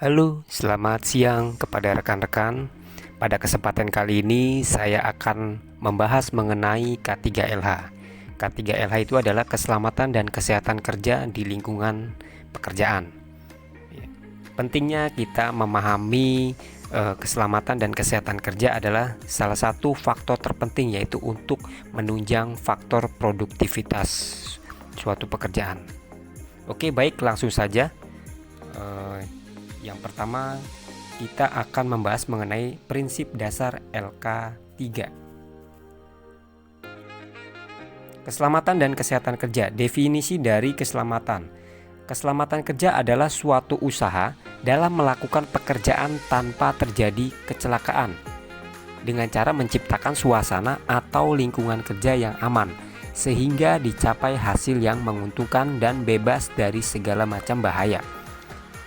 Halo, selamat siang kepada rekan-rekan. Pada kesempatan kali ini saya akan membahas mengenai K3LH. K3LH itu adalah keselamatan dan kesehatan kerja di lingkungan pekerjaan. Pentingnya kita memahami keselamatan dan kesehatan kerja adalah salah satu faktor terpenting, yaitu untuk menunjang faktor produktivitas suatu pekerjaan. Oke, baik, langsung saja. Yang pertama, kita akan membahas mengenai prinsip dasar LK3. Keselamatan dan kesehatan kerja. Definisi dari keselamatan. Keselamatan kerja adalah suatu usaha dalam melakukan pekerjaan tanpa terjadi kecelakaan dengan cara menciptakan suasana atau lingkungan kerja yang aman sehingga dicapai hasil yang menguntungkan dan bebas dari segala macam bahaya.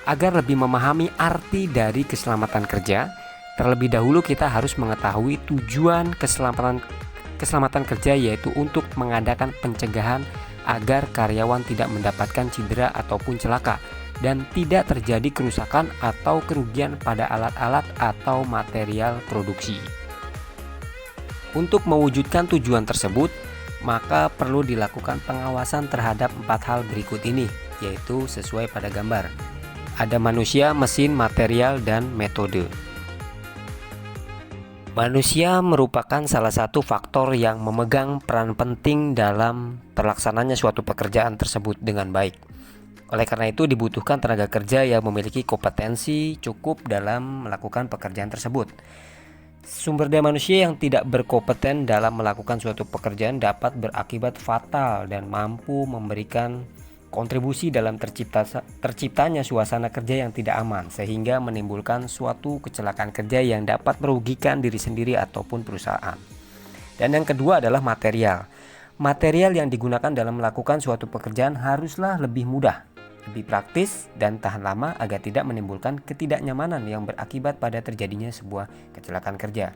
Agar lebih memahami arti dari keselamatan kerja, terlebih dahulu kita harus mengetahui tujuan keselamatan kerja, yaitu untuk mengadakan pencegahan agar karyawan tidak mendapatkan cedera ataupun celaka dan tidak terjadi kerusakan atau kerugian pada alat-alat atau material produksi. Untuk mewujudkan tujuan tersebut, maka perlu dilakukan pengawasan terhadap 4 hal berikut ini, yaitu sesuai pada gambar. Ada manusia, mesin, material, dan metode. Manusia merupakan salah satu faktor yang memegang peran penting dalam terlaksananya suatu pekerjaan tersebut dengan baik. Oleh karena itu dibutuhkan tenaga kerja yang memiliki kompetensi cukup dalam melakukan pekerjaan tersebut. Sumber daya manusia yang tidak berkompeten dalam melakukan suatu pekerjaan dapat berakibat fatal dan mampu memberikan kontribusi dalam terciptanya suasana kerja yang tidak aman, sehingga menimbulkan suatu kecelakaan kerja yang dapat merugikan diri sendiri ataupun perusahaan. Dan yang kedua adalah material. Material yang digunakan dalam melakukan suatu pekerjaan haruslah lebih mudah, lebih praktis, dan tahan lama agar tidak menimbulkan ketidaknyamanan yang berakibat pada terjadinya sebuah kecelakaan kerja.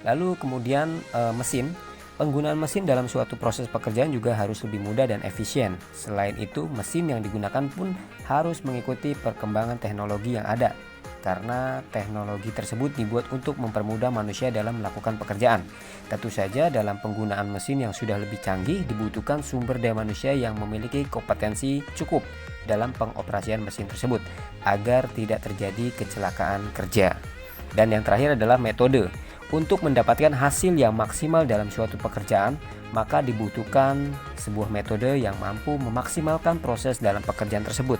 Lalu kemudian mesin. Penggunaan mesin dalam suatu proses pekerjaan juga harus lebih mudah dan efisien. Selain itu, mesin yang digunakan pun harus mengikuti perkembangan teknologi yang ada, karena teknologi tersebut dibuat untuk mempermudah manusia dalam melakukan pekerjaan. Tentu saja dalam penggunaan mesin yang sudah lebih canggih dibutuhkan sumber daya manusia yang memiliki kompetensi cukup dalam pengoperasian mesin tersebut agar tidak terjadi kecelakaan kerja. Dan yang terakhir adalah metode. Untuk mendapatkan hasil yang maksimal dalam suatu pekerjaan, maka dibutuhkan sebuah metode yang mampu memaksimalkan proses dalam pekerjaan tersebut.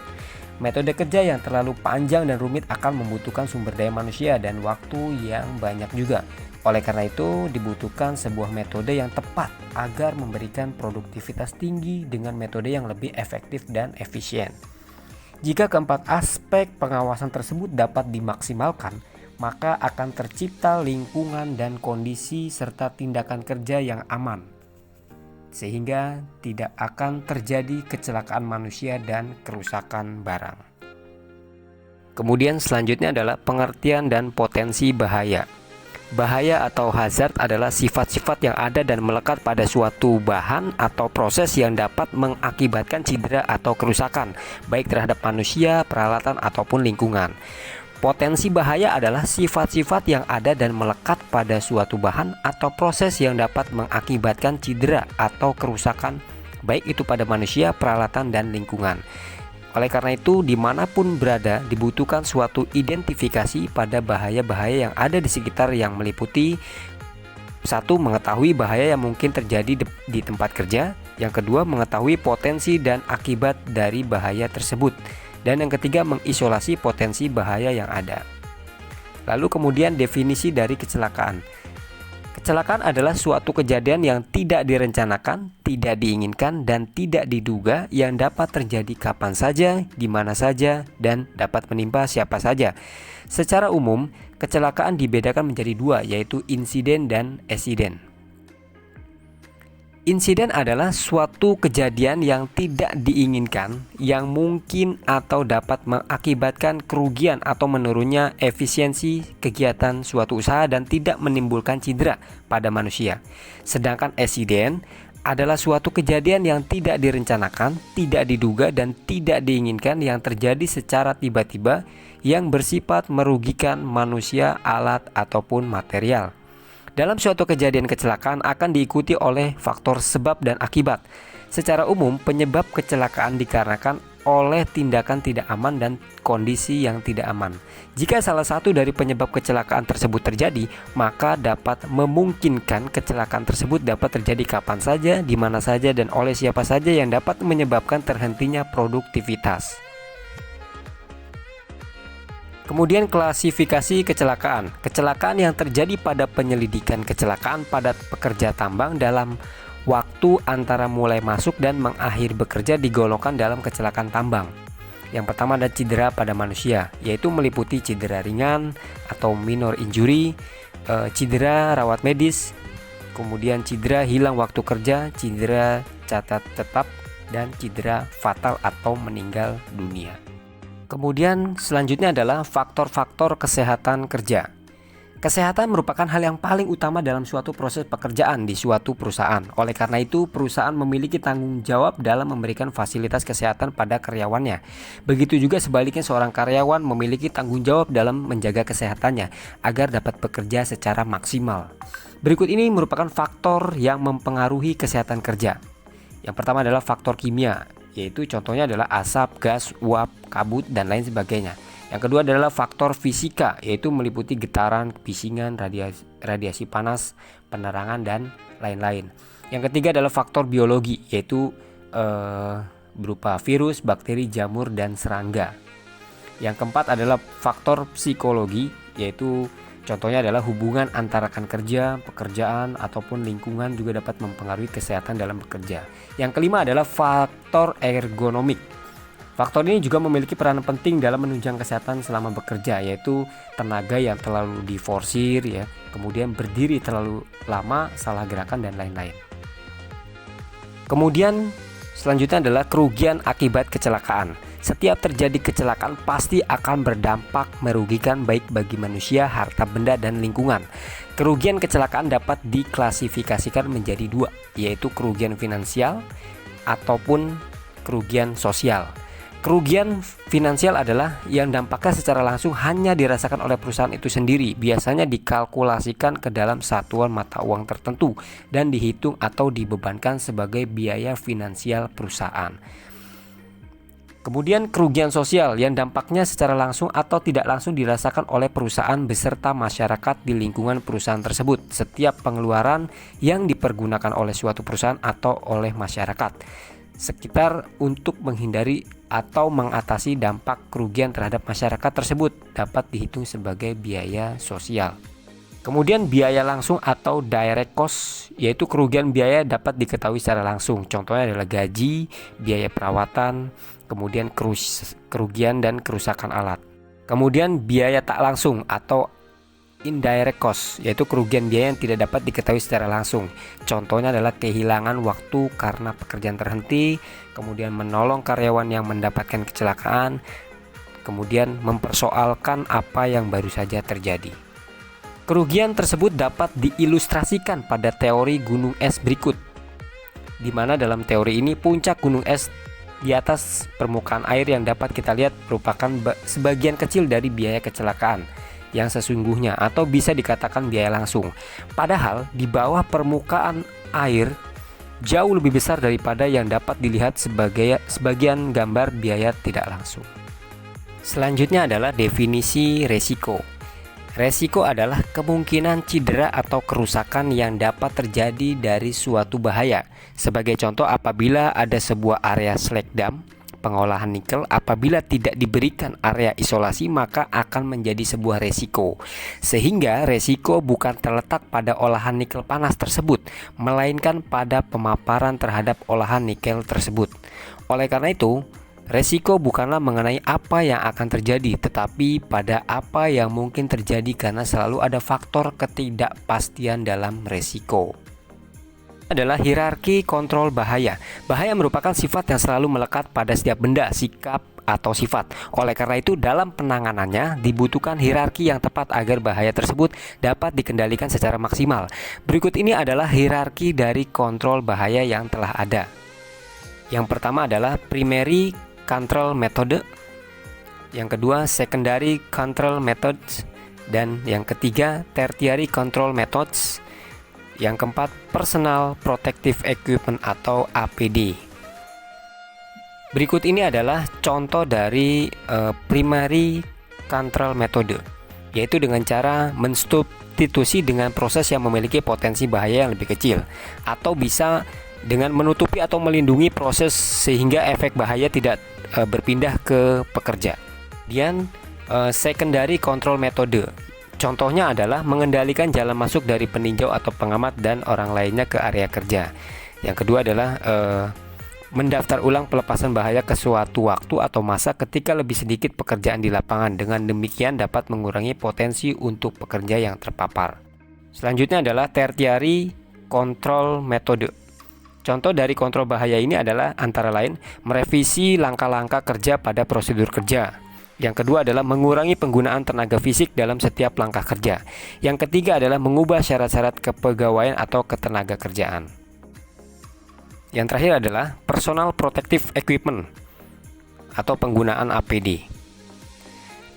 Metode kerja yang terlalu panjang dan rumit akan membutuhkan sumber daya manusia dan waktu yang banyak juga. Oleh karena itu, dibutuhkan sebuah metode yang tepat agar memberikan produktivitas tinggi dengan metode yang lebih efektif dan efisien. Jika keempat aspek pengawasan tersebut dapat dimaksimalkan, maka akan tercipta lingkungan dan kondisi serta tindakan kerja yang aman, sehingga tidak akan terjadi kecelakaan manusia dan kerusakan barang. Kemudian selanjutnya adalah pengertian dan potensi bahaya. Bahaya atau hazard adalah sifat-sifat yang ada dan melekat pada suatu bahan atau proses yang dapat mengakibatkan cedera atau kerusakan, baik terhadap manusia, peralatan, ataupun lingkungan. Potensi bahaya adalah sifat-sifat yang ada dan melekat pada suatu bahan atau proses yang dapat mengakibatkan cedera atau kerusakan, baik itu pada manusia, peralatan, dan lingkungan. Oleh karena itu, dimanapun berada dibutuhkan suatu identifikasi pada bahaya-bahaya yang ada di sekitar, yang meliputi: 1. Mengetahui bahaya yang mungkin terjadi di tempat kerja. Yang kedua, mengetahui potensi dan akibat dari bahaya tersebut. Dan yang ketiga, mengisolasi potensi bahaya yang ada. Lalu kemudian definisi dari kecelakaan. Kecelakaan adalah suatu kejadian yang tidak direncanakan, tidak diinginkan, dan tidak diduga yang dapat terjadi kapan saja, di mana saja, dan dapat menimpa siapa saja. Secara umum, kecelakaan dibedakan menjadi 2, yaitu insiden dan eksiden. Insiden adalah suatu kejadian yang tidak diinginkan, yang mungkin atau dapat mengakibatkan kerugian atau menurunnya efisiensi kegiatan suatu usaha dan tidak menimbulkan cedera pada manusia. Sedangkan eksiden adalah suatu kejadian yang tidak direncanakan, tidak diduga, dan tidak diinginkan yang terjadi secara tiba-tiba yang bersifat merugikan manusia, alat, ataupun material. Dalam suatu kejadian kecelakaan akan diikuti oleh faktor sebab dan akibat. Secara umum, penyebab kecelakaan dikarenakan oleh tindakan tidak aman dan kondisi yang tidak aman. Jika salah satu dari penyebab kecelakaan tersebut terjadi, maka dapat memungkinkan kecelakaan tersebut dapat terjadi kapan saja, di mana saja, dan oleh siapa saja yang dapat menyebabkan terhentinya produktivitas. Kemudian klasifikasi kecelakaan. Kecelakaan yang terjadi pada penyelidikan kecelakaan pada pekerja tambang dalam waktu antara mulai masuk dan mengakhir bekerja digolongkan dalam kecelakaan tambang. Yang pertama ada cedera pada manusia, yaitu meliputi cedera ringan atau minor injury, cedera rawat medis, kemudian cedera hilang waktu kerja, cedera catat tetap, dan cedera fatal atau meninggal dunia. Kemudian selanjutnya adalah faktor-faktor kesehatan kerja. Kesehatan merupakan hal yang paling utama dalam suatu proses pekerjaan di suatu perusahaan. Oleh karena itu, perusahaan memiliki tanggung jawab dalam memberikan fasilitas kesehatan pada karyawannya. Begitu juga sebaliknya, seorang karyawan memiliki tanggung jawab dalam menjaga kesehatannya agar dapat bekerja secara maksimal. Berikut ini merupakan faktor yang mempengaruhi kesehatan kerja. Yang pertama adalah faktor kimia, yaitu contohnya adalah asap, gas, uap, kabut, dan lain sebagainya. Yang kedua adalah faktor fisika, yaitu meliputi getaran, bisingan, radiasi panas, penerangan, dan lain-lain. Yang ketiga adalah faktor biologi, yaitu berupa virus, bakteri, jamur, dan serangga. Yang keempat adalah faktor psikologi, yaitu contohnya adalah hubungan antara rekan kerja, pekerjaan, ataupun lingkungan juga dapat mempengaruhi kesehatan dalam bekerja. Yang kelima adalah faktor ergonomik. Faktor ini juga memiliki peranan penting dalam menunjang kesehatan selama bekerja, yaitu tenaga yang terlalu diforsir, ya, kemudian berdiri terlalu lama, salah gerakan, dan lain-lain. Kemudian selanjutnya adalah kerugian akibat kecelakaan. Setiap terjadi kecelakaan pasti akan berdampak merugikan baik bagi manusia, harta benda, dan lingkungan. Kerugian kecelakaan dapat diklasifikasikan menjadi dua, yaitu kerugian finansial ataupun kerugian sosial. Kerugian finansial adalah yang dampaknya secara langsung hanya dirasakan oleh perusahaan itu sendiri, biasanya dikalkulasikan ke dalam satuan mata uang tertentu dan dihitung atau dibebankan sebagai biaya finansial perusahaan. Kemudian kerugian sosial yang dampaknya secara langsung atau tidak langsung dirasakan oleh perusahaan beserta masyarakat di lingkungan perusahaan tersebut. Setiap pengeluaran yang dipergunakan oleh suatu perusahaan atau oleh masyarakat sekitar untuk menghindari atau mengatasi dampak kerugian terhadap masyarakat tersebut dapat dihitung sebagai biaya sosial. Kemudian biaya langsung atau direct cost, yaitu kerugian biaya dapat diketahui secara langsung. Contohnya adalah gaji, biaya perawatan, kemudian kerugian dan kerusakan alat. Kemudian biaya tak langsung atau indirect cost, yaitu kerugian biaya yang tidak dapat diketahui secara langsung. Contohnya adalah kehilangan waktu karena pekerjaan terhenti, kemudian menolong karyawan yang mendapatkan kecelakaan, kemudian mempersoalkan apa yang baru saja terjadi. Kerugian tersebut dapat diilustrasikan pada teori gunung es berikut, di mana dalam teori ini puncak gunung es di atas permukaan air yang dapat kita lihat merupakan sebagian kecil dari biaya kecelakaan yang sesungguhnya atau bisa dikatakan biaya langsung. Padahal di bawah permukaan air jauh lebih besar daripada yang dapat dilihat sebagai sebagian gambar biaya tidak langsung. Selanjutnya adalah definisi resiko. Resiko adalah kemungkinan cedera atau kerusakan yang dapat terjadi dari suatu bahaya. Sebagai contoh, apabila ada sebuah area slag dam pengolahan nikel, apabila tidak diberikan area isolasi maka akan menjadi sebuah resiko. Sehingga resiko bukan terletak pada olahan nikel panas tersebut, melainkan pada pemaparan terhadap olahan nikel tersebut. Oleh karena itu, resiko bukanlah mengenai apa yang akan terjadi, tetapi pada apa yang mungkin terjadi karena selalu ada faktor ketidakpastian dalam resiko. Adalah hierarki kontrol bahaya. Bahaya merupakan sifat yang selalu melekat pada setiap benda, sikap, atau sifat. Oleh karena itu, dalam penanganannya dibutuhkan hierarki yang tepat agar bahaya tersebut dapat dikendalikan secara maksimal. Berikut ini adalah hierarki dari kontrol bahaya yang telah ada. Yang pertama adalah primary control method, yang kedua secondary control methods, dan yang ketiga tertiary control methods, yang keempat personal protective equipment atau APD. Berikut ini adalah contoh dari primary control method, yaitu dengan cara mensubstitusi dengan proses yang memiliki potensi bahaya yang lebih kecil, atau bisa dengan menutupi atau melindungi proses sehingga efek bahaya tidak berpindah ke pekerja. Kemudian secondary control method, contohnya adalah mengendalikan jalan masuk dari peninjau atau pengamat dan orang lainnya ke area kerja. Yang kedua adalah mendaftar ulang pelepasan bahaya ke suatu waktu atau masa ketika lebih sedikit pekerjaan di lapangan. Dengan demikian dapat mengurangi potensi untuk pekerja yang terpapar. Selanjutnya adalah tertiary control method. Contoh dari kontrol bahaya ini adalah antara lain merevisi langkah-langkah kerja pada prosedur kerja. Yang kedua adalah mengurangi penggunaan tenaga fisik dalam setiap langkah kerja. Yang ketiga adalah mengubah syarat-syarat kepegawaian atau ketenaga kerjaan. Yang terakhir adalah personal protective equipment atau penggunaan APD.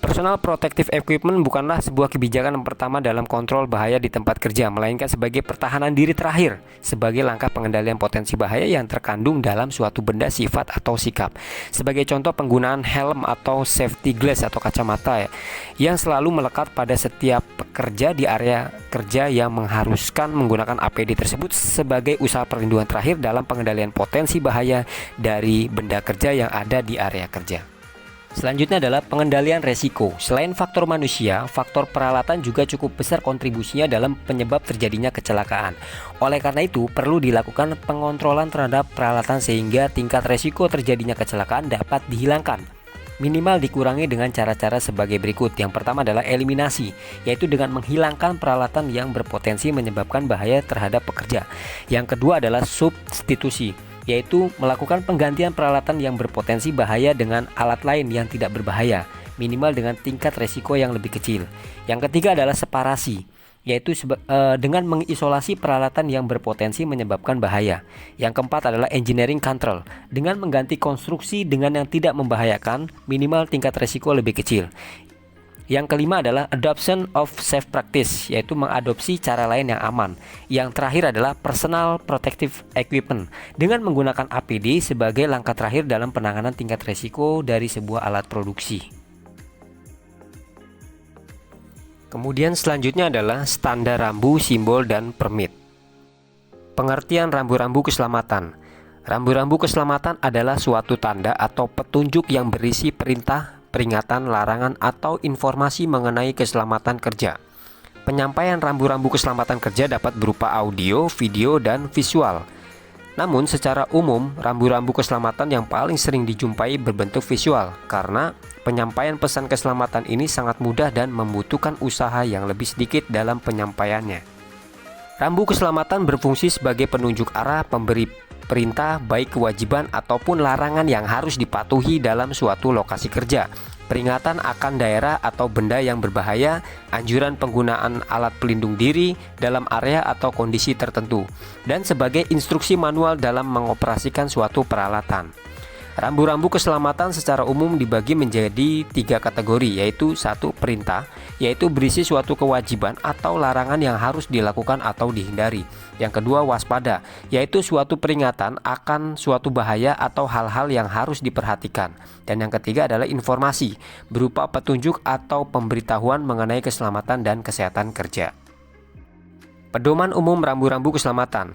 Personal protective equipment bukanlah sebuah kebijakan yang pertama dalam kontrol bahaya di tempat kerja, melainkan sebagai pertahanan diri terakhir, sebagai langkah pengendalian potensi bahaya yang terkandung dalam suatu benda, sifat, atau sikap. Sebagai contoh, penggunaan helm atau safety glass atau kacamata yang selalu melekat pada setiap pekerja di area kerja yang mengharuskan menggunakan APD tersebut sebagai usaha perlindungan terakhir dalam pengendalian potensi bahaya dari benda kerja yang ada di area kerja. Selanjutnya adalah pengendalian resiko. Selain faktor manusia, faktor peralatan juga cukup besar kontribusinya dalam penyebab terjadinya kecelakaan. Oleh karena itu, perlu dilakukan pengontrolan terhadap peralatan sehingga tingkat resiko terjadinya kecelakaan dapat dihilangkan. Minimal dikurangi dengan cara-cara sebagai berikut. Yang pertama adalah eliminasi, yaitu dengan menghilangkan peralatan yang berpotensi menyebabkan bahaya terhadap pekerja. Yang kedua adalah substitusi, yaitu melakukan penggantian peralatan yang berpotensi bahaya dengan alat lain yang tidak berbahaya, minimal dengan tingkat resiko yang lebih kecil. Yang ketiga adalah separasi, yaitu dengan mengisolasi peralatan yang berpotensi menyebabkan bahaya. Yang keempat adalah engineering control, dengan mengganti konstruksi dengan yang tidak membahayakan, minimal tingkat resiko lebih kecil. Yang kelima adalah adoption of safe practice, yaitu mengadopsi cara lain yang aman. Yang terakhir adalah personal protective equipment, dengan menggunakan APD sebagai langkah terakhir dalam penanganan tingkat resiko dari sebuah alat produksi. Kemudian selanjutnya adalah standar rambu, simbol, dan permit. Pengertian rambu-rambu keselamatan. Rambu-rambu keselamatan adalah suatu tanda atau petunjuk yang berisi perintah, peringatan, larangan, atau informasi mengenai keselamatan kerja. Penyampaian rambu-rambu keselamatan kerja dapat berupa audio, video, dan visual. Namun secara umum, rambu-rambu keselamatan yang paling sering dijumpai berbentuk visual, karena penyampaian pesan keselamatan ini sangat mudah dan membutuhkan usaha yang lebih sedikit dalam penyampaiannya. Rambu keselamatan berfungsi sebagai penunjuk arah, pemberi perintah, baik kewajiban ataupun larangan yang harus dipatuhi dalam suatu lokasi kerja, peringatan akan daerah atau benda yang berbahaya, anjuran penggunaan alat pelindung diri dalam area atau kondisi tertentu, dan sebagai instruksi manual dalam mengoperasikan suatu peralatan. Rambu-rambu keselamatan secara umum dibagi menjadi 3 kategori, yaitu 1. Perintah, yaitu berisi suatu kewajiban atau larangan yang harus dilakukan atau dihindari. Yang kedua, waspada, yaitu suatu peringatan akan suatu bahaya atau hal-hal yang harus diperhatikan. Dan yang ketiga adalah informasi, berupa petunjuk atau pemberitahuan mengenai keselamatan dan kesehatan kerja. Pedoman umum rambu-rambu keselamatan.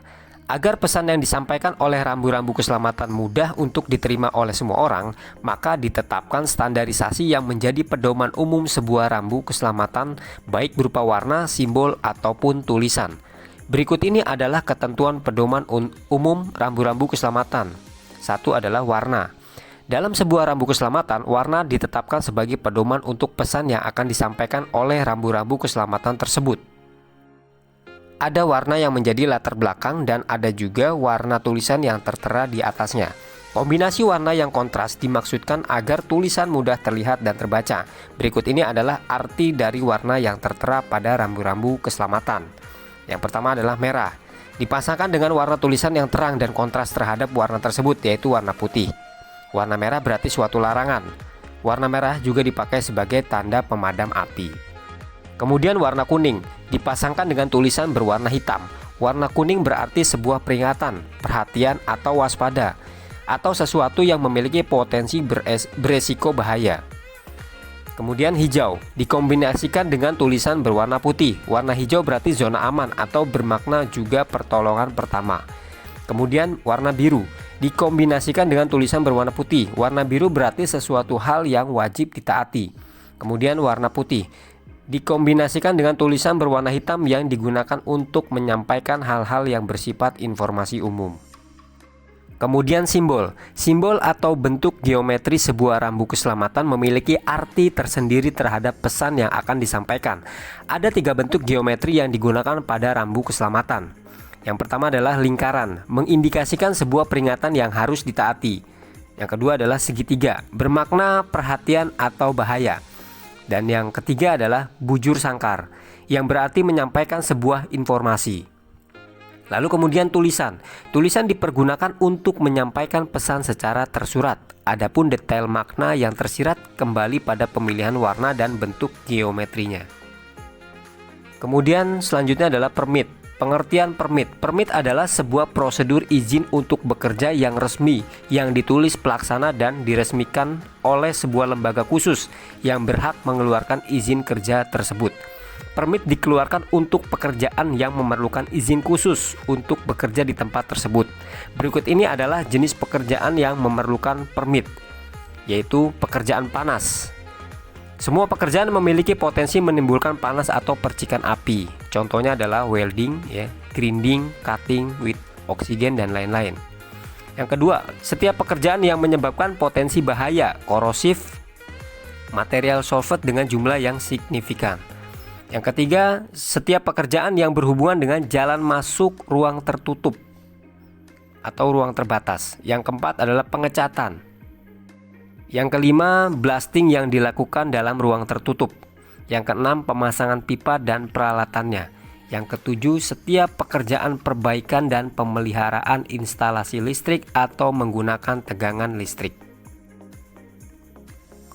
Agar pesan yang disampaikan oleh rambu-rambu keselamatan mudah untuk diterima oleh semua orang, maka ditetapkan standarisasi yang menjadi pedoman umum sebuah rambu keselamatan, baik berupa warna, simbol, ataupun tulisan. Berikut ini adalah ketentuan pedoman umum rambu-rambu keselamatan. 1 adalah warna. Dalam sebuah rambu keselamatan, warna ditetapkan sebagai pedoman untuk pesan yang akan disampaikan oleh rambu-rambu keselamatan tersebut. Ada warna yang menjadi latar belakang dan ada juga warna tulisan yang tertera di atasnya. Kombinasi warna yang kontras dimaksudkan agar tulisan mudah terlihat dan terbaca. Berikut ini adalah arti dari warna yang tertera pada rambu-rambu keselamatan. Yang pertama adalah merah. Dipasangkan dengan warna tulisan yang terang dan kontras terhadap warna tersebut, yaitu warna putih. Warna merah berarti suatu larangan. Warna merah juga dipakai sebagai tanda pemadam api. Kemudian warna kuning dipasangkan dengan tulisan berwarna hitam. Warna kuning berarti sebuah peringatan, perhatian atau waspada, atau sesuatu yang memiliki potensi beresiko bahaya. Kemudian hijau dikombinasikan dengan tulisan berwarna putih. Warna hijau berarti zona aman atau bermakna juga pertolongan pertama. Kemudian warna biru dikombinasikan dengan tulisan berwarna putih. Warna biru berarti sesuatu hal yang wajib ditaati. Kemudian warna putih dikombinasikan dengan tulisan berwarna hitam yang digunakan untuk menyampaikan hal-hal yang bersifat informasi umum. Kemudian simbol atau bentuk geometri sebuah rambu keselamatan memiliki arti tersendiri terhadap pesan yang akan disampaikan. Ada 3 bentuk geometri yang digunakan pada rambu keselamatan. Yang pertama adalah lingkaran, mengindikasikan sebuah peringatan yang harus ditaati. Yang kedua adalah segitiga, bermakna perhatian atau bahaya. Dan yang ketiga adalah bujur sangkar, yang berarti menyampaikan sebuah informasi. Lalu kemudian tulisan dipergunakan untuk menyampaikan pesan secara tersurat. Adapun detail makna yang tersirat kembali pada pemilihan warna dan bentuk geometrinya. Kemudian selanjutnya adalah permit. Pengertian permit. Permit adalah sebuah prosedur izin untuk bekerja yang resmi, yang ditulis pelaksana dan diresmikan oleh sebuah lembaga khusus yang berhak mengeluarkan izin kerja tersebut. Permit dikeluarkan untuk pekerjaan yang memerlukan izin khusus untuk bekerja di tempat tersebut. Berikut ini adalah jenis pekerjaan yang memerlukan permit, yaitu pekerjaan panas. Semua pekerjaan memiliki potensi menimbulkan panas atau percikan api. Contohnya adalah welding, grinding, cutting with oksigen, dan lain-lain. Yang kedua, setiap pekerjaan yang menyebabkan potensi bahaya, korosif, material solvent dengan jumlah yang signifikan. Yang ketiga, setiap pekerjaan yang berhubungan dengan jalan masuk ruang tertutup atau ruang terbatas. Yang keempat adalah pengecatan. Yang kelima, blasting yang dilakukan dalam ruang tertutup. Yang keenam, pemasangan pipa dan peralatannya. Yang ketujuh, setiap pekerjaan perbaikan dan pemeliharaan instalasi listrik atau menggunakan tegangan listrik.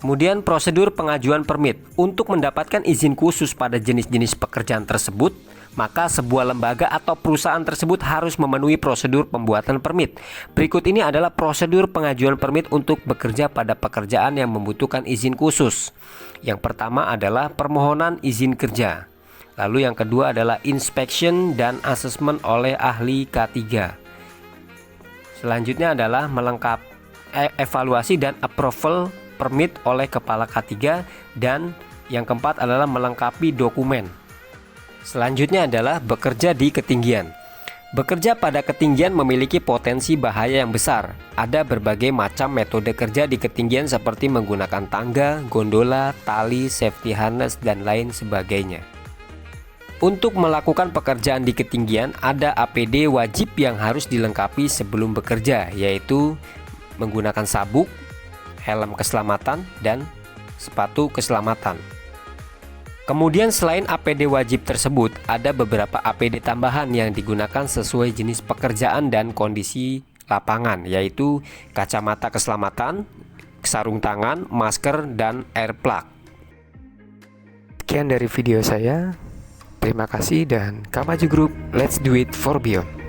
Kemudian prosedur pengajuan permit. Untuk mendapatkan izin khusus pada jenis-jenis pekerjaan tersebut, maka sebuah lembaga atau perusahaan tersebut harus memenuhi prosedur pembuatan permit. Berikut ini adalah prosedur pengajuan permit untuk bekerja pada pekerjaan yang membutuhkan izin khusus. Yang pertama adalah permohonan izin kerja. Lalu yang kedua adalah inspection dan assessment oleh ahli K3. Selanjutnya adalah evaluasi dan approval permit oleh kepala K3, dan yang keempat adalah melengkapi dokumen. Selanjutnya adalah bekerja di ketinggian. Bekerja pada ketinggian memiliki potensi bahaya yang besar. Ada berbagai macam metode kerja di ketinggian seperti menggunakan tangga, gondola, tali, safety harness, dan lain sebagainya. Untuk melakukan pekerjaan di ketinggian, ada APD wajib yang harus dilengkapi sebelum bekerja, yaitu menggunakan sabuk, helm keselamatan, dan sepatu keselamatan. Kemudian selain APD wajib tersebut, ada beberapa APD tambahan yang digunakan sesuai jenis pekerjaan dan kondisi lapangan, yaitu kacamata keselamatan, sarung tangan, masker, dan air plug. Sekian dari video saya. Terima kasih dan Kamaju Group, let's do it for beyond.